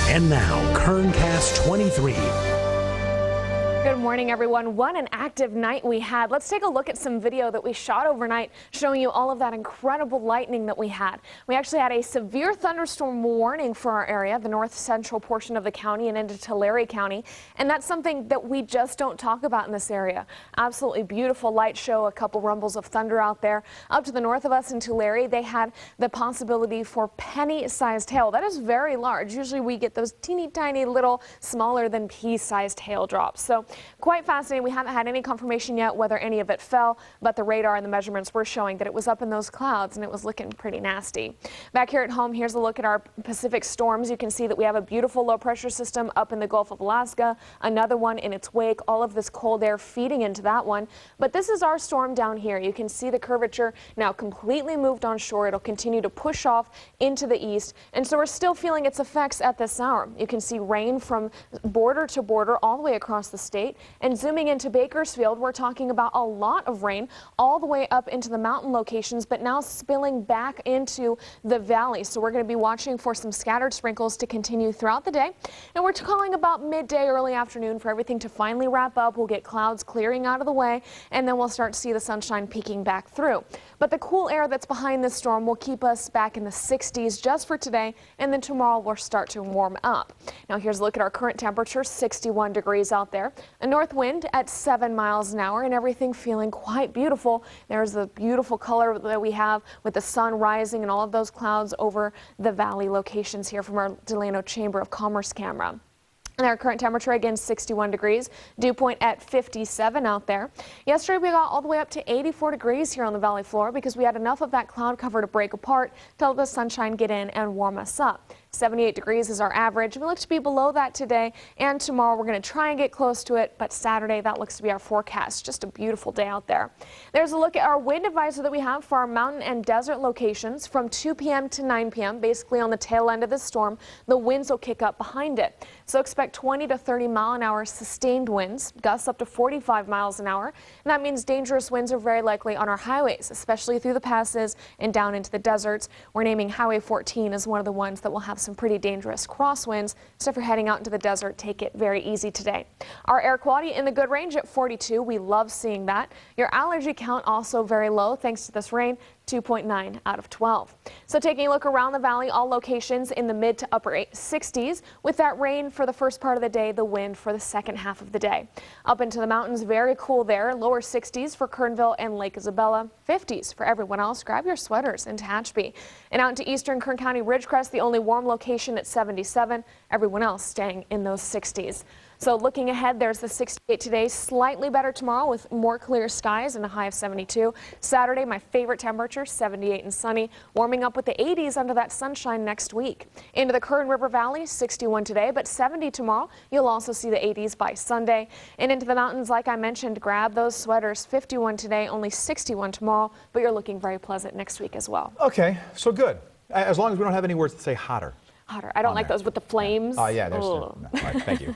And now, Kerncast 23. Good morning, everyone. What an active night we had. Let's take a look at some video that we shot overnight showing you all of that incredible lightning that we had. We actually had a severe thunderstorm warning for our area, the north central portion of the county and into Tulare County. And that's something that we just don't talk about in this area. Absolutely beautiful light show, a couple rumbles of thunder out there. Up to the north of us in Tulare, they had the possibility for penny-sized hail. That is very large. Usually we get those teeny tiny little smaller than pea-sized hail drops. So quite fascinating. We haven't had any confirmation yet whether any of it fell, but the radar and the measurements were showing that it was up in those clouds and it was looking pretty nasty. Back here at home, here's a look at our Pacific storms. You can see that we have a beautiful low pressure system up in the Gulf of Alaska, another one in its wake, all of this cold air feeding into that one. But this is our storm down here. You can see the curvature now completely moved on shore. It'll continue to push off into the east, and so we're still feeling its effects at this hour. You can see rain from border to border all the way across the state. And zooming into Bakersfield, we're talking about a lot of rain all the way up into the mountain locations, but now spilling back into the valley. So we're going to be watching for some scattered sprinkles to continue throughout the day. And we're calling about midday, early afternoon for everything to finally wrap up. We'll get clouds clearing out of the way, and then we'll start to see the sunshine peeking back through. But the cool air that's behind this storm will keep us back in the 60s just for today, and then tomorrow we'll start to warm up. Now here's a look at our current temperature, 61 degrees out there. A north wind at 7 miles an hour and everything feeling quite beautiful. There's the beautiful color that we have with the sun rising and all of those clouds over the valley locations here from our Delano Chamber of Commerce camera. And our current temperature, again, 61 degrees. Dew point at 57 out there. Yesterday, we got all the way up to 84 degrees here on the valley floor because we had enough of that cloud cover to break apart to let the sunshine get in and warm us up. 78 degrees is our average. We look to be below that today, and tomorrow we're going to try and get close to it, but Saturday that looks to be our forecast. Just a beautiful day out there. There's a look at our wind advisory that we have for our mountain and desert locations from 2 p.m. to 9 p.m. Basically on the tail end of the storm, the winds will kick up behind it. So expect 20 to 30 mile an hour sustained winds, gusts up to 45 miles an hour, and that means dangerous winds are very likely on our highways, especially through the passes and down into the deserts. We're naming Highway 14 as one of the ones that will have some pretty dangerous crosswinds. So if you're heading out into the desert, take it very easy today. Our air quality in the good range at 42. We love seeing that. Your allergy count also very low thanks to this rain. 2.9 out of 12. So taking a look around the valley, all locations in the mid to upper 60s with that rain for the first part of the day, the wind for the second half of the day. Up into the mountains, very cool there. Lower 60s for Kernville and Lake Isabella, 50s for everyone else. Grab your sweaters in Tehachapi. And out into eastern Kern County Ridgecrest, the only warm location at 77. Everyone else staying in those 60s. So looking ahead, there's the 68 today, slightly better tomorrow with more clear skies and a high of 72. Saturday, my favorite temperature, 78 and sunny, warming up with the 80s under that sunshine next week. Into the Kern River Valley, 61 today, but 70 tomorrow. You'll also see the 80s by Sunday. And into the mountains, like I mentioned, grab those sweaters, 51 today, only 61 tomorrow, but you're looking very pleasant next week as well. Okay, so good. As long as we don't have any words that say hotter. Hotter. I don't like those with the flames. Oh, yeah. There's no, all right, thank you.